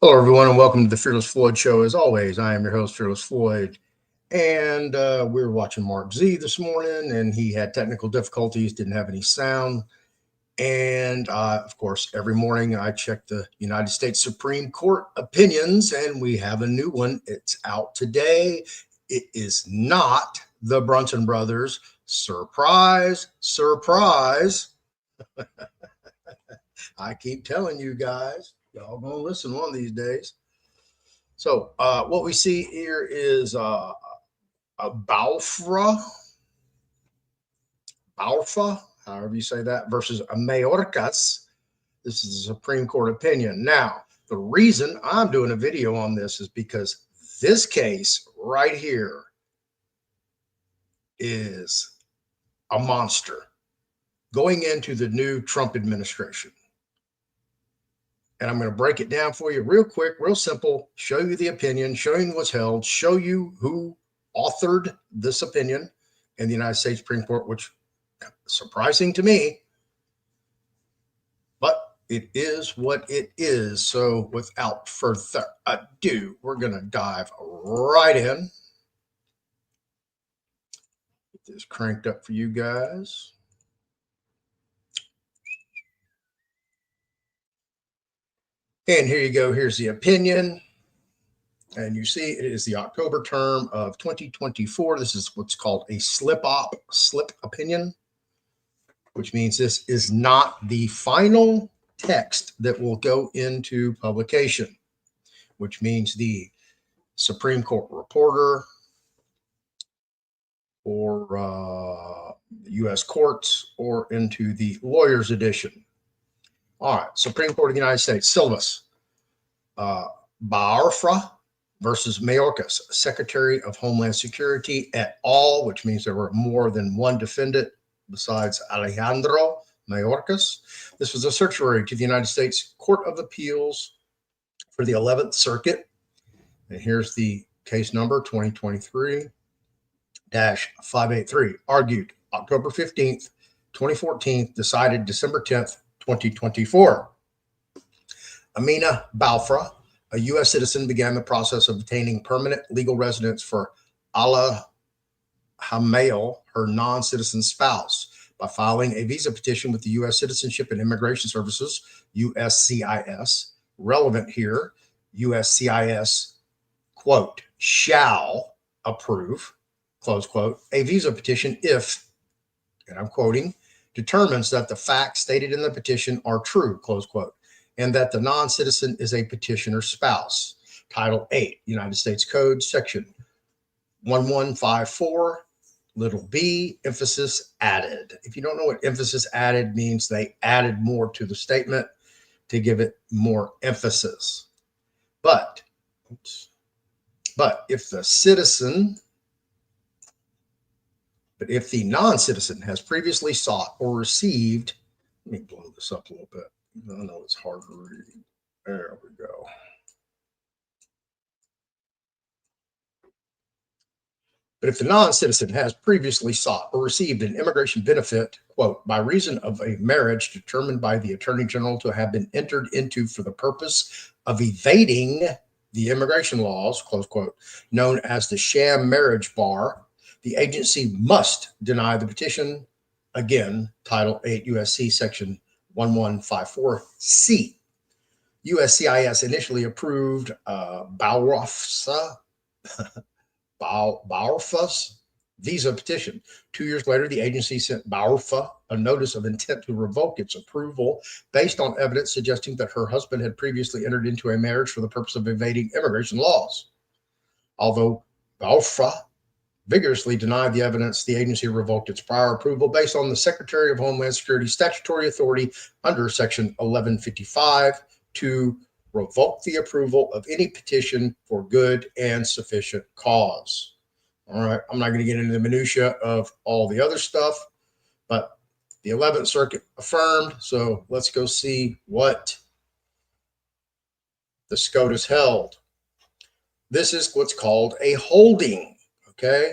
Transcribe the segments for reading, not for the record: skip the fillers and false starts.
Hello, everyone, and welcome to the Fearless Floyd Show. As always, I am your host, Fearless Floyd, and we were watching Mark Z this morning, and he had technical difficulties, didn't have any sound. And of course, every morning I check the United States Supreme Court opinions, and we have a new one. It's out today. It is not the Brunson brothers. Surprise, surprise. I keep telling you guys, y'all gonna listen one of these days. So what we see here is a Bouarfa, however you say that, versus a Mayorkas. This is a Supreme Court opinion. Now, the reason I'm doing a video on this is because this case right here is a monster going into the new Trump administration. And I'm going to break it down for you real quick, real simple, show you the opinion, show you what's held, show you who authored this opinion in the United States Supreme Court, which is surprising to me, but it is what it is. So without further ado, we're going to dive right in. Get this cranked up for you guys. And here you go. Here's the opinion. And you see it is the October term of 2024. This is what's called a slip opinion, which means this is not the final text that will go into publication, which means the Supreme Court reporter or U.S. courts or into the lawyer's edition. All right, Supreme Court of the United States, syllabus. Bouarfa versus Mayorkas, Secretary of Homeland Security et al., which means there were more than one defendant besides Alejandro Mayorkas. This was a certiorari to the United States Court of Appeals for the 11th Circuit. And here's the case number 2023-583, argued October 15th, 2014, decided December 10th, 2024. Amina Bouarfa, a U.S. citizen, began the process of obtaining permanent legal residence for Ala Hamail, her non-citizen spouse, by filing a visa petition with the U.S. Citizenship and Immigration Services, USCIS. Relevant here, USCIS, quote, shall approve, close quote, a visa petition if, and I'm quoting, determines that the facts stated in the petition are true, close quote, and that the non-citizen is a petitioner's spouse. Title 8, United States Code, Section 1154, little b, emphasis added. If you don't know what emphasis added means, they added more to the statement to give it more emphasis. But if the non-citizen has previously sought or received, let me blow this up a little bit. I know it's hard to read. There we go. But if the non-citizen has previously sought or received an immigration benefit, quote, by reason of a marriage determined by the Attorney General to have been entered into for the purpose of evading the immigration laws, close quote, known as the sham-marriage bar, the agency must deny the petition. Again, Title 8 U.S.C. Section 1154C. USCIS initially approved Bouarfa's visa petition. 2 years later, the agency sent Bouarfa a notice of intent to revoke its approval based on evidence suggesting that her husband had previously entered into a marriage for the purpose of evading immigration laws. Although Bouarfa vigorously denied the evidence, the agency revoked its prior approval based on the Secretary of Homeland Security statutory authority under Section 1155 to revoke the approval of any petition for good and sufficient cause. All right, I'm not going to get into the minutia of all the other stuff, but the 11th Circuit affirmed. So let's go see what the SCOTUS held. This is what's called a holding. Okay,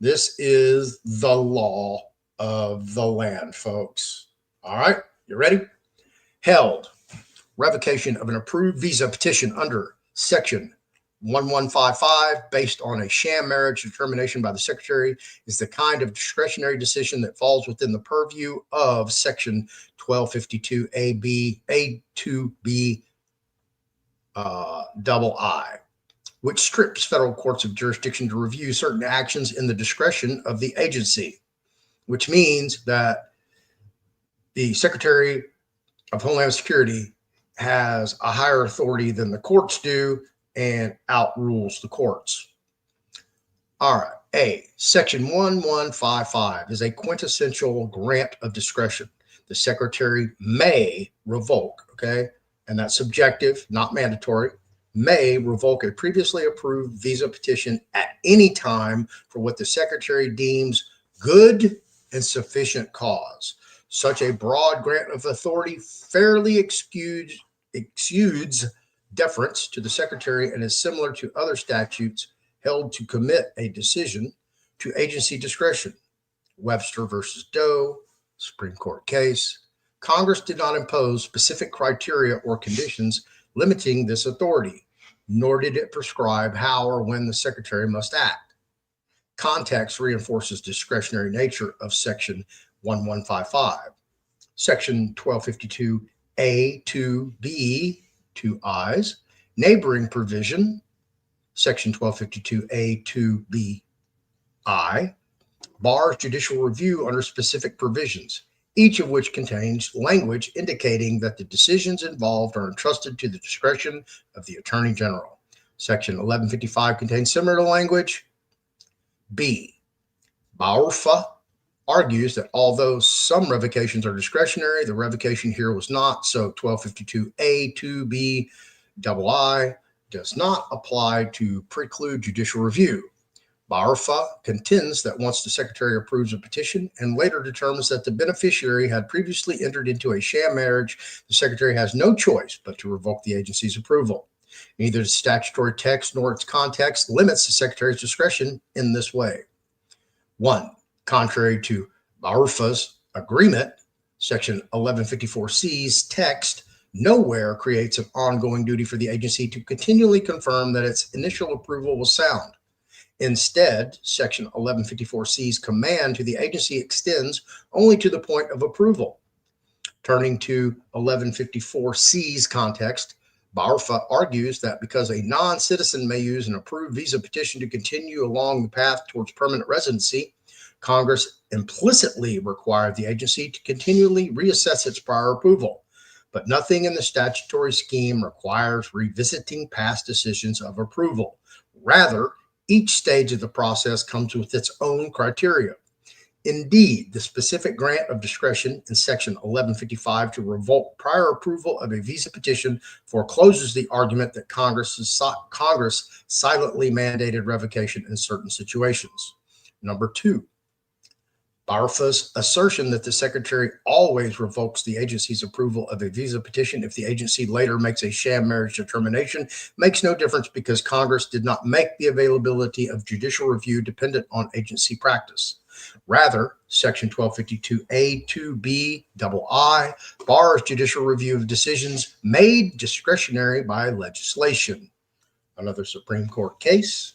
this is the law of the land, folks. All right, you ready? Held revocation of an approved visa petition under Section 1155 based on a sham marriage determination by the Secretary is the kind of discretionary decision that falls within the purview of Section 1252 A2B II, which strips federal courts of jurisdiction to review certain actions in the discretion of the agency, which means that the Secretary of Homeland Security has a higher authority than the courts do and outrules the courts. All right. A, Section 1155 is a quintessential grant of discretion. The Secretary may revoke, okay, and that's subjective, not mandatory, may revoke a previously approved visa petition at any time for what the Secretary deems good and sufficient cause. Such a broad grant of authority fairly exudes deference to the Secretary and is similar to other statutes held to commit a decision to agency discretion. Webster versus Doe, Supreme Court case. Congress did not impose specific criteria or conditions limiting this authority, nor did it prescribe how or when the Secretary must act. Context reinforces discretionary nature of Section 1155. Section 1252 A2B, two I's, neighboring provision, Section 1252 A2BI, bars judicial review under specific provisions, each of which contains language indicating that the decisions involved are entrusted to the discretion of the Attorney General. Section 1155 contains similar language. B, Bouarfa argues that although some revocations are discretionary, the revocation here was not, so 1252 A2B II does not apply to preclude judicial review. Bouarfa contends that once the Secretary approves a petition and later determines that the beneficiary had previously entered into a sham marriage, the Secretary has no choice but to revoke the agency's approval. Neither the statutory text nor its context limits the Secretary's discretion in this way. 1. Contrary to Bouarfa's agreement, Section 1154C's text nowhere creates an ongoing duty for the agency to continually confirm that its initial approval was sound. Instead, Section 1154C's command to the agency extends only to the point of approval. Turning to 1154C's context, Bouarfa argues that because a non-citizen may use an approved visa petition to continue along the path towards permanent residency, Congress implicitly required the agency to continually reassess its prior approval, but nothing in the statutory scheme requires revisiting past decisions of approval. Rather, each stage of the process comes with its own criteria. Indeed, the specific grant of discretion in Section 1155 to revoke prior approval of a visa petition forecloses the argument that Congress silently mandated revocation in certain situations. Number 2, Bouarfa's assertion that the Secretary always revokes the agency's approval of a visa petition if the agency later makes a sham marriage determination makes no difference because Congress did not make the availability of judicial review dependent on agency practice. Rather, Section 1252 A2B II bars judicial review of decisions made discretionary by legislation. Another Supreme Court case.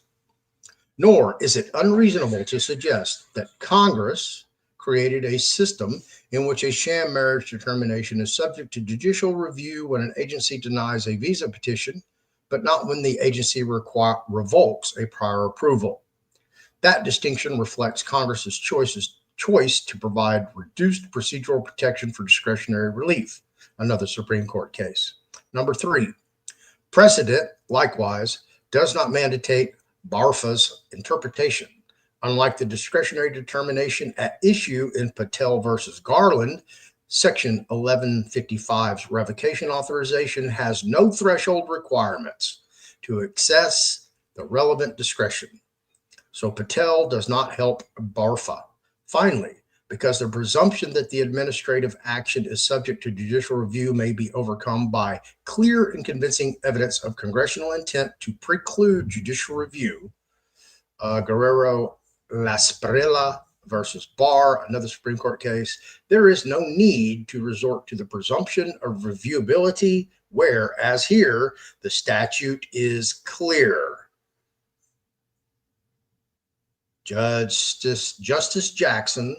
Nor is it unreasonable to suggest that Congress created a system in which a sham marriage determination is subject to judicial review when an agency denies a visa petition, but not when the agency revokes a prior approval. That distinction reflects Congress's choice to provide reduced procedural protection for discretionary relief. Another Supreme Court case. Number 3, precedent, likewise, does not mandate Bouarfa's interpretation. Unlike the discretionary determination at issue in Patel versus Garland, Section 1155's revocation authorization has no threshold requirements to access the relevant discretion. So Patel does not help Bouarfa. Finally, because the presumption that the administrative action is subject to judicial review may be overcome by clear and convincing evidence of congressional intent to preclude judicial review, Guerrero Lasprilla versus Barr, another Supreme Court case. There is no need to resort to the presumption of reviewability, where, as here, the statute is clear. Justice Jackson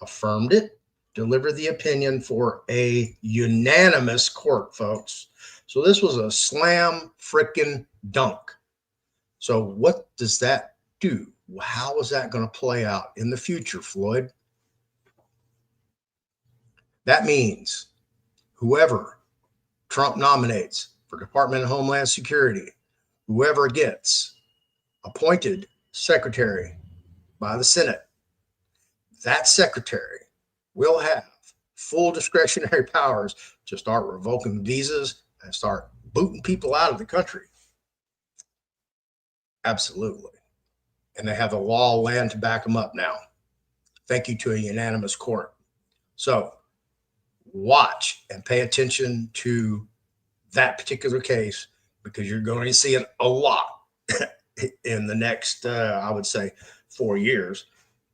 affirmed it, delivered the opinion for a unanimous court, folks. So this was a slam frickin' dunk. So what does that do? How is that going to play out in the future, Floyd? That means whoever Trump nominates for Department of Homeland Security, whoever gets appointed secretary by the Senate, that secretary will have full discretionary powers to start revoking visas and start booting people out of the country. Absolutely. And they have the law of land to back them up now. Thank you to a unanimous court. So watch and pay attention to that particular case, because you're going to see it a lot in the next, I would say, 4 years,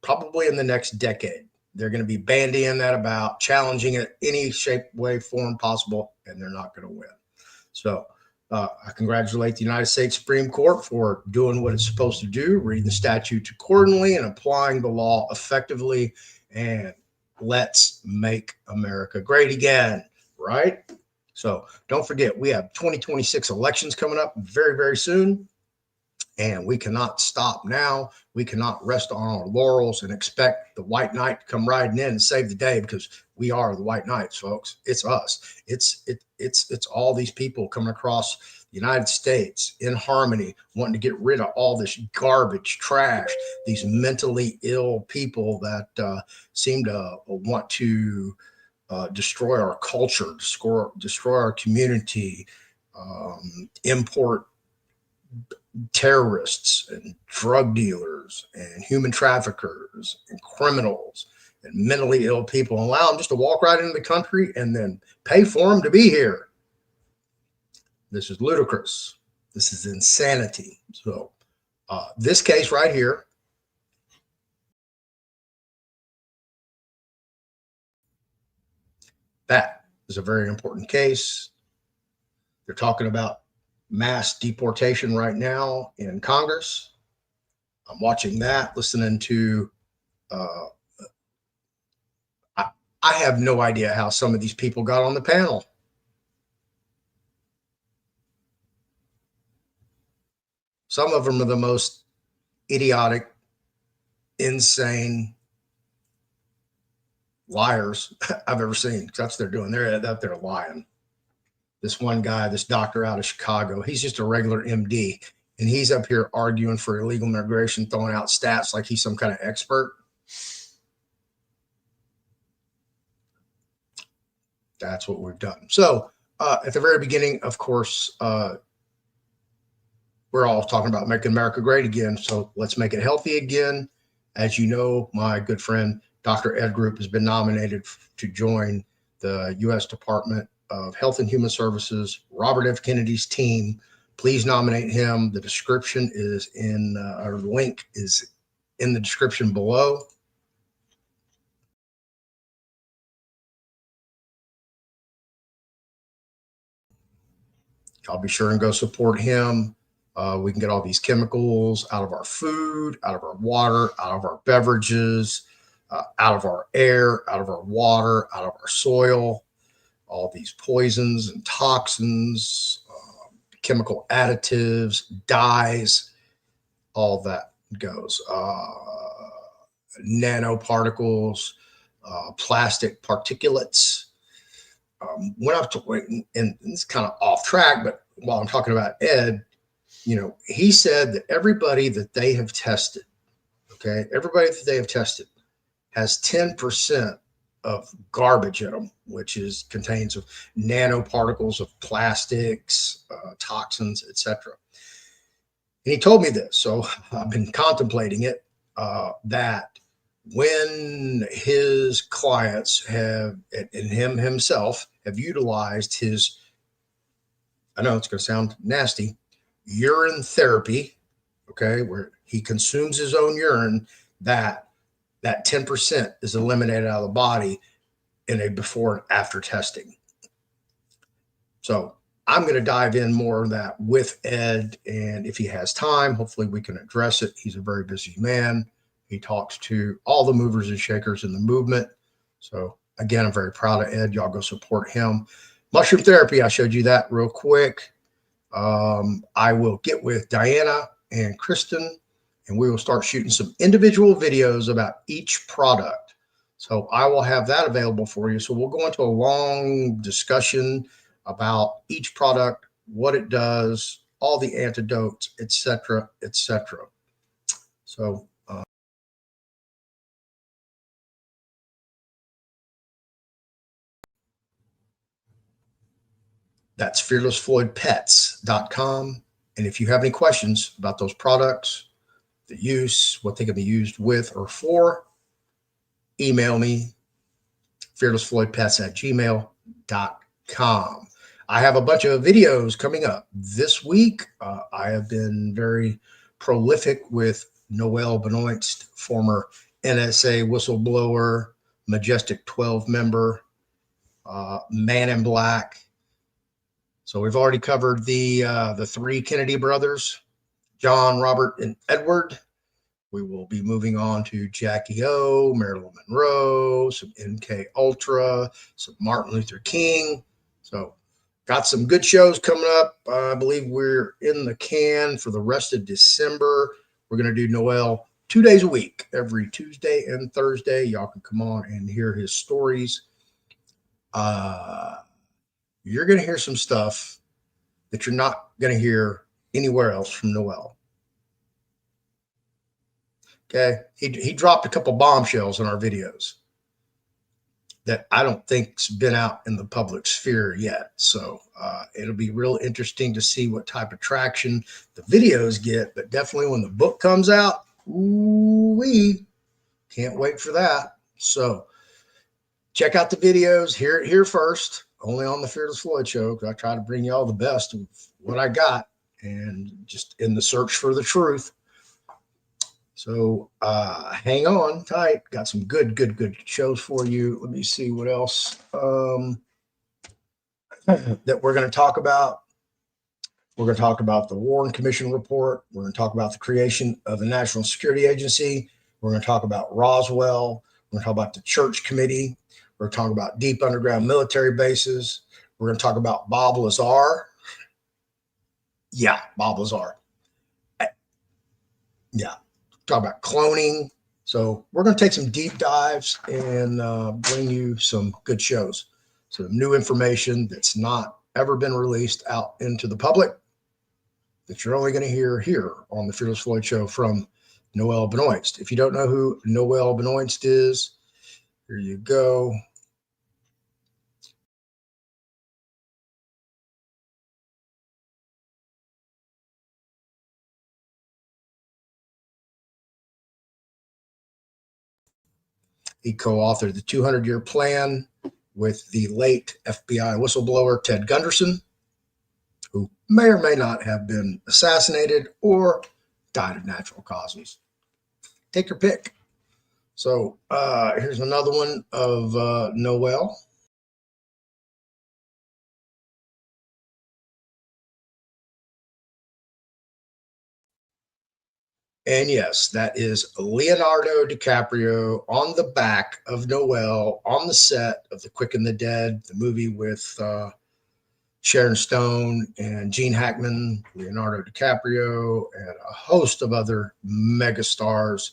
probably in the next decade. They're going to be bandying that about, challenging it any shape, way, form possible, and they're not going to win. So I congratulate the United States Supreme Court for doing what it's supposed to do, reading the statutes accordingly and applying the law effectively. And let's make America great again, right? So don't forget, we have 2026 elections coming up very, very soon. And we cannot stop now. We cannot rest on our laurels and expect the white knight to come riding in and save the day, because we are the white knights, folks. It's us. It's all these people coming across the United States in harmony, wanting to get rid of all this garbage, trash, these mentally ill people that seem to want to destroy our culture, destroy our community, import terrorists and drug dealers and human traffickers and criminals and mentally ill people, and allow them just to walk right into the country and then pay for them to be here. This is ludicrous. This is insanity. So this case right here, that is a very important case. They're talking about mass deportation right now in Congress. I'm watching that, listening to, I have no idea how some of these people got on the panel. Some of them are the most idiotic, insane liars I've ever seen. That's what they're doing. They're out there lying. This one guy, this doctor out of Chicago, he's just a regular MD, and he's up here arguing for illegal immigration, throwing out stats like he's some kind of expert. That's what we've done. So at the very beginning, of course, we're all talking about making America great again. So let's make it healthy again. As you know, my good friend, Dr. Ed Group, has been nominated to join the U.S. Department of Health and Human Services, Robert F. Kennedy's team. Please nominate him. The description is in, our link is in the description below. I'll be sure and go support him. We can get all these chemicals out of our food, out of our water, out of our beverages, out of our air, out of our water, out of our soil. All these poisons and toxins, chemical additives, dyes, all that goes. Nanoparticles, plastic particulates. Went up to, and it's kind of off track, but while I'm talking about Ed, you know, he said that everybody that they have tested, okay, everybody that they have tested has 10% of garbage in them, which contains of nanoparticles of plastics, toxins, etc. And he told me this, so I've been contemplating it, that when his clients have, and him himself, have utilized his, I know it's going to sound nasty, urine therapy, okay, where he consumes his own urine, that that 10% is eliminated out of the body in a before and after testing. So I'm going to dive in more of that with Ed. And if he has time, hopefully we can address it. He's a very busy man. He talks to all the movers and shakers in the movement. So again, I'm very proud of Ed. Y'all go support him. Mushroom therapy, I showed you that real quick. I will get with Diana and Kristen, and we will start shooting some individual videos about each product. So I will have that available for you. So we'll go into a long discussion about each product, what it does, all the antidotes, etc., etc. So that's fearlessfloydpets.com. And if you have any questions about those products, the use, what they can be used with or for, email me, fearlessfloydpets@gmail.com. I have a bunch of videos coming up this week. I have been very prolific with Noel Benoist, former NSA whistleblower, Majestic 12 member, Man in Black. So we've already covered the three Kennedy brothers, John, Robert, and Edward. We will be moving on to Jackie O, Marilyn Monroe, some MK Ultra, some Martin Luther King. So got some good shows coming up. I believe we're in the can for the rest of December. We're going to do Noel 2 days a week, every Tuesday and Thursday. Y'all can come on and hear his stories. You're going to hear some stuff that you're not going to hear anywhere else from Noel. Okay. He dropped a couple bombshells in our videos that I don't think's been out in the public sphere yet. So it'll be real interesting to see what type of traction the videos get, but definitely when the book comes out, we can't wait for that. So check out the videos, hear it here first, only on the Fearless Floyd Show, because I try to bring you all the best of what I got and just in the search for the truth. So hang on tight. Got some good shows for you. Let me see what else that we're going to talk about. We're going to talk about the Warren Commission report. We're going to talk about the creation of the National Security Agency. We're going to talk about Roswell. We're going to talk about the Church Committee. We're going to talk about deep underground military bases. We're going to talk about Bob Lazar. Yeah, Bob Lazar. Yeah. Talk about cloning. So we're going to take some deep dives and bring you some good shows. So new information that's not ever been released out into the public that you're only going to hear here on the Fearless Floyd Show from Noel Benoist. If you don't know who Noel Benoist is, here you go. He co-authored the 200-year plan with the late FBI whistleblower Ted Gunderson, who may or may not have been assassinated or died of natural causes. Take your pick. So here's another one of Noel. And yes, that is Leonardo DiCaprio on the back of Noel on the set of The Quick and the Dead, the movie with Sharon Stone and Gene Hackman, Leonardo DiCaprio, and a host of other megastars.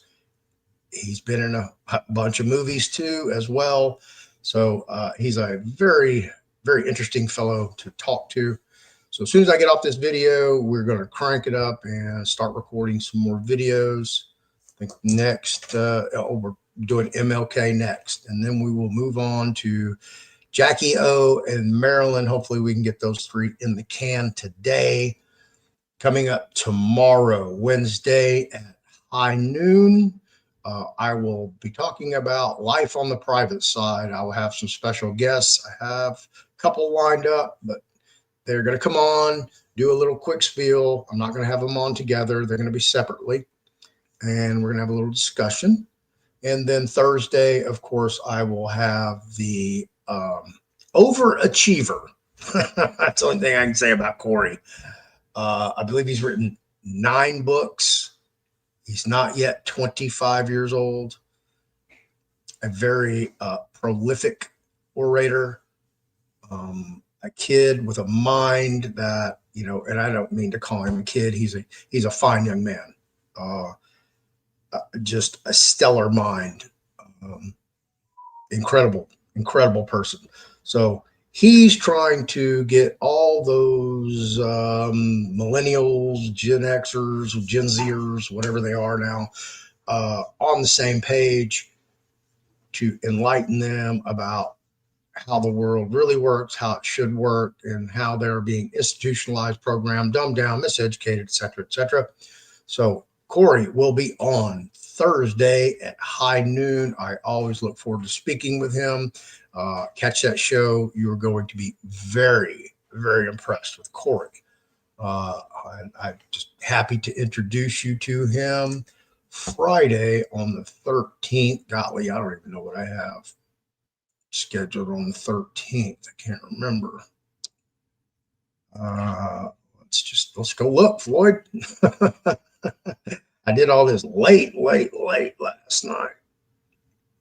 He's been in a bunch of movies too, as well. So he's a very, very interesting fellow to talk to. So as soon as I get off this video, we're going to crank it up and start recording some more videos. I think next, we're doing MLK next, and then we will move on to Jackie O and Marilyn. Hopefully we can get those three in the can today. Coming up tomorrow, Wednesday at high noon, I will be talking about life on the private side. I will have some special guests. I have a couple lined up, but they're going to come on, do a little quick spiel. I'm not going to have them on together. They're going to be separately, and we're going to have a little discussion. And then Thursday, of course, I will have the overachiever. That's the only thing I can say about Corey. I believe he's written 9 books. He's not yet 25 years old. A very prolific orator, a kid with a mind that, and I don't mean to call him a kid. He's a fine young man, just a stellar mind, incredible person. So he's trying to get all those millennials, Gen Xers, Gen Zers, whatever they are now, on the same page to enlighten them about how the world really works, how it should work, and how they're being institutionalized, programmed, dumbed down, miseducated, et cetera, et cetera. So Corey will be on Thursday at high noon. I always look forward to speaking with him. Catch that show. You're going to be very, very impressed with Corey. I'm just happy to introduce you to him. Friday on the 13th. Golly, I don't even know what I have scheduled on the 13th. I can't remember. Let's go look, Floyd. I did all this late last night.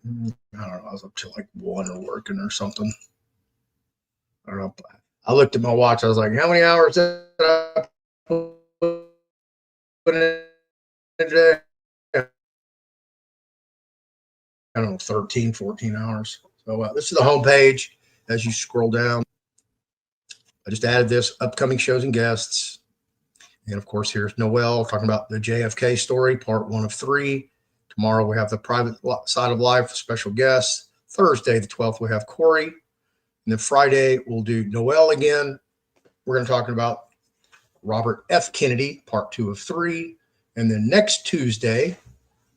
I don't know. I was up till like 1 or working or something. I don't know. I looked at my watch. I was like, how many hours did I put in today? I don't know, 13, 14 hours. So this is the homepage as you scroll down. I just added this, upcoming shows and guests. And of course, here's Noel talking about the JFK story, part 1 of 3. Tomorrow we have the private side of life, special guests. Thursday, the 12th, we have Corey. And then Friday, we'll do Noel again. We're going to talk about Robert F. Kennedy, part 2 of 3. And then next Tuesday,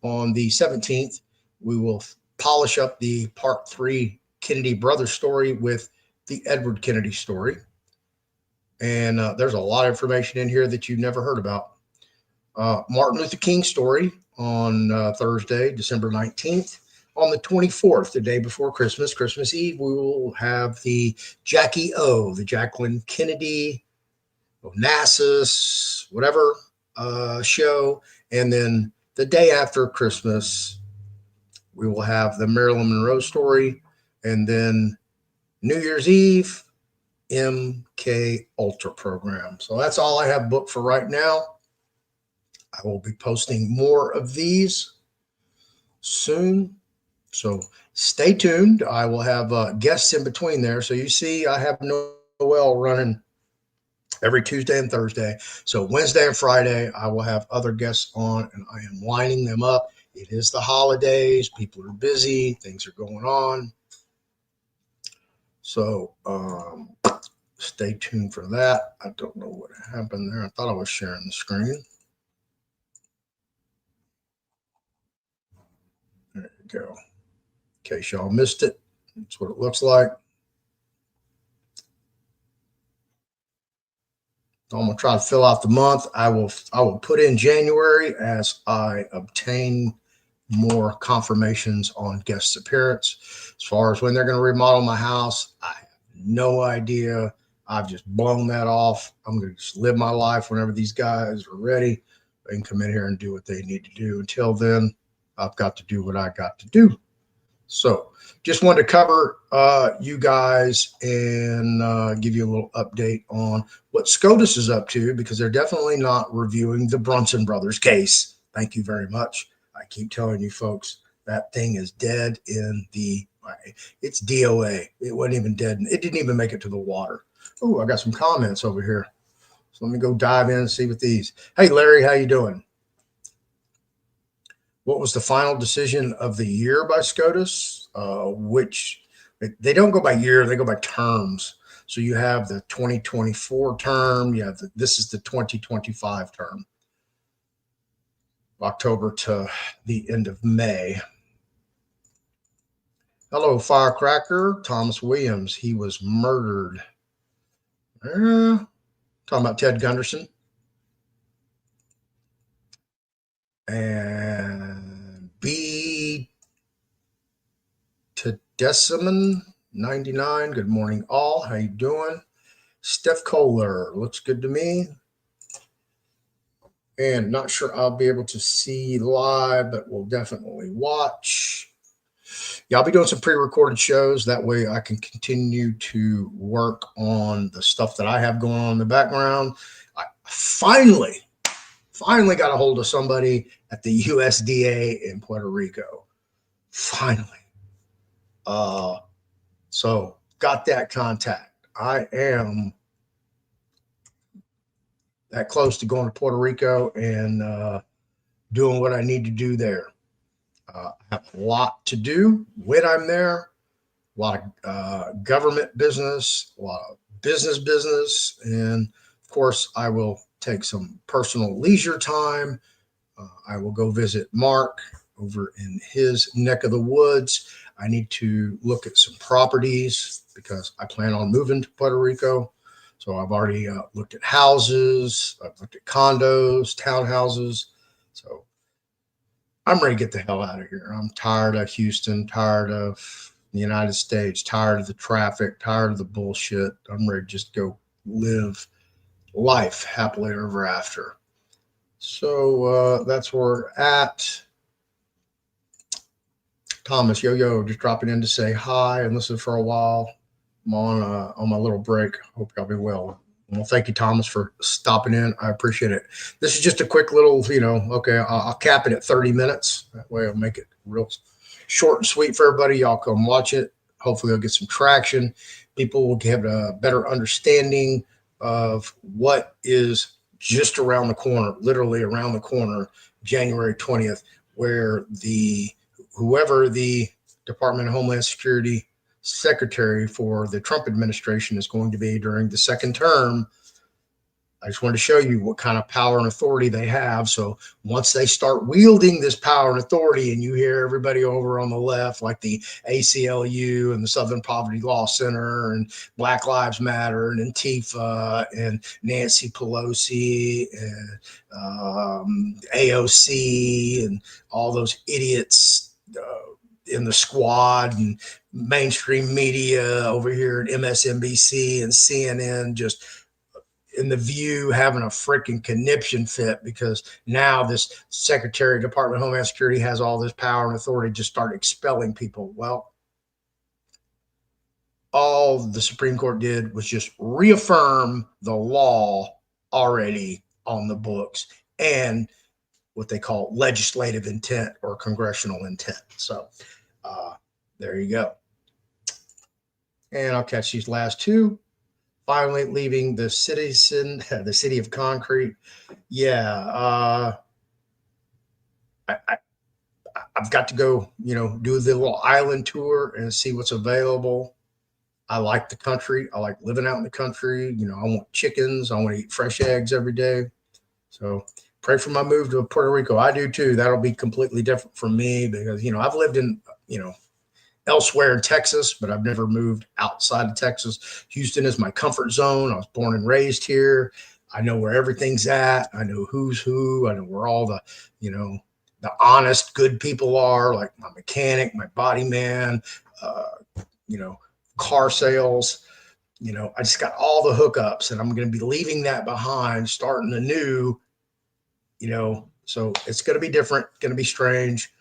on the 17th, we will polish up the part 3 Kennedy brothers story with the Edward Kennedy story. And there's a lot of information in here that you've never heard about. Martin Luther King story on Thursday, December 19th. On the 24th, the day before Christmas Eve, we will have the Jackie O, the Jacqueline Kennedy, Onassis, whatever show. And then the day after Christmas, we will have the Marilyn Monroe story. And then New Year's Eve, MK Ultra program. So that's all I have booked for right now. I will be posting more of these soon. So stay tuned. I will have guests in between there. So you see, I have Noel running every Tuesday and Thursday. So Wednesday and Friday, I will have other guests on, and I am lining them up. It is the holidays. People are busy. Things are going on. So stay tuned for that. I don't know what happened there. I thought I was sharing the screen. There you go. In case y'all missed it, that's what it looks like. I'm gonna try to fill out the month. I will put in January as I obtain more confirmations on guest appearance. As far as when they're going to remodel my house, I have no idea. I've just blown that off. I'm going to just live my life whenever these guys are ready. They can come in here and do what they need to do. Until then, I've got to do what I got to do. So just wanted to cover you guys and give you a little update on what SCOTUS is up to, because they're definitely not reviewing the Brunson brothers case. Thank you very much. I keep telling you folks, that thing is dead in the, it's DOA. It wasn't even dead. It didn't even make it to the water. Oh, I got some comments over here. So let me go dive in and see what these. Hey, Larry, how you doing? What was the final decision of the year by SCOTUS? Which they don't go by year, they go by terms. So you have the 2024 term. You have this is the 2025 term. October to the end of May. Hello, Firecracker. Thomas Williams. He was murdered. Talking about Ted Gunderson. And B. Tedesiman 99. Good morning, all. How you doing? Steph Kohler, looks good to me. And not sure I'll be able to see live, but we'll definitely watch. Yeah, I'll be doing some pre-recorded shows. That way I can continue to work on the stuff that I have going on in the background. I finally got a hold of somebody at the USDA in Puerto Rico. Finally. So got that contact. I am that close to going to Puerto Rico and doing what I need to do there. I have a lot to do when I'm there, a lot of government business, a lot of business, and of course, I will take some personal leisure time. I will go visit Mark over in his neck of the woods. I need to look at some properties because I plan on moving to Puerto Rico. So I've already looked at houses, I've looked at condos, townhouses. So I'm ready to get the hell out of here. I'm tired of Houston, tired of the United States, tired of the traffic, tired of the bullshit. I'm ready to just go live life happily ever after. So that's where we're at. Thomas, yo, just dropping in to say hi and listen for a while. I'm on my little break. Hope y'all be well. Well, thank you, Thomas, for stopping in. I appreciate it. This is just a quick little, okay, I'll cap it at 30 minutes. That way I'll make it real short and sweet for everybody. Y'all come watch it. Hopefully they'll get some traction. People will get a better understanding of what is just around the corner, literally around the corner, January 20th, where whoever the Department of Homeland Security Secretary for the Trump administration is going to be during the second term. I just wanted to show you what kind of power and authority they have. So once they start wielding this power and authority, and you hear everybody over on the left, like the ACLU and the Southern Poverty Law Center and Black Lives Matter and Antifa and Nancy Pelosi and AOC and all those idiots in the squad and mainstream media over here at MSNBC and CNN just in the View having a freaking conniption fit because now this Secretary of Department of Homeland Security has all this power and authority to start expelling people. Well, all the Supreme Court did was just reaffirm the law already on the books and what they call legislative intent or congressional intent. So there you go. And I'll catch these last two. Finally leaving the city of concrete. Yeah. I've got to go, do the little island tour and see what's available. I like the country. I like living out in the country. I want chickens. I want to eat fresh eggs every day. So pray for my move to Puerto Rico. I do too. That'll be completely different for me because, I've lived in, elsewhere in Texas, but I've never moved outside of Texas. Houston is my comfort zone. I was born and raised here. I know where everything's at. I know who's who. I know where all the, the honest, good people are, like my mechanic, my body man, car sales. I just got all the hookups and I'm going to be leaving that behind, starting anew, so it's going to be different, going to be strange.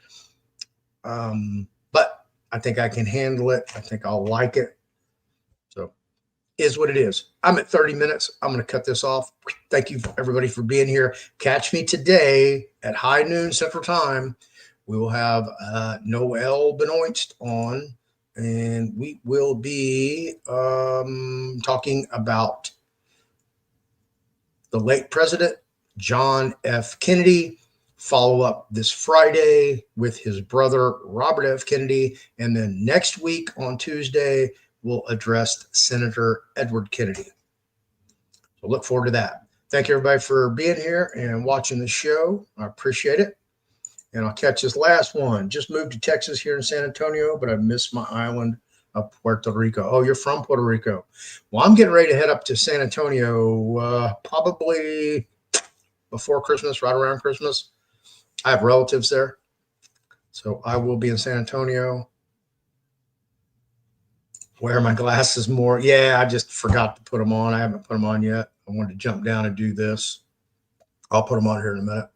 But I think I can handle it. I think I'll like it. So is what it is. I'm at 30 minutes. I'm going to cut this off. Thank you everybody for being here. Catch me today at high noon Central Time. We will have Noel Benoist on, and we will be talking about the late President John F. Kennedy. Follow up this Friday with his brother, Robert F. Kennedy. And then next week on Tuesday, we'll address Senator Edward Kennedy. So look forward to that. Thank you, everybody, for being here and watching the show. I appreciate it. And I'll catch this last one. Just moved to Texas here in San Antonio, but I missed my island of Puerto Rico. Oh, you're from Puerto Rico. Well, I'm getting ready to head up to San Antonio probably before Christmas, right around Christmas. I have relatives there. So I will be in San Antonio. Wear my glasses more. Yeah, I just forgot to put them on. I haven't put them on yet. I wanted to jump down and do this. I'll put them on here in a minute.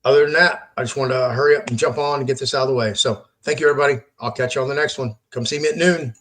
Other than that, I just wanted to hurry up and jump on and get this out of the way. So thank you, everybody. I'll catch you on the next one. Come see me at noon.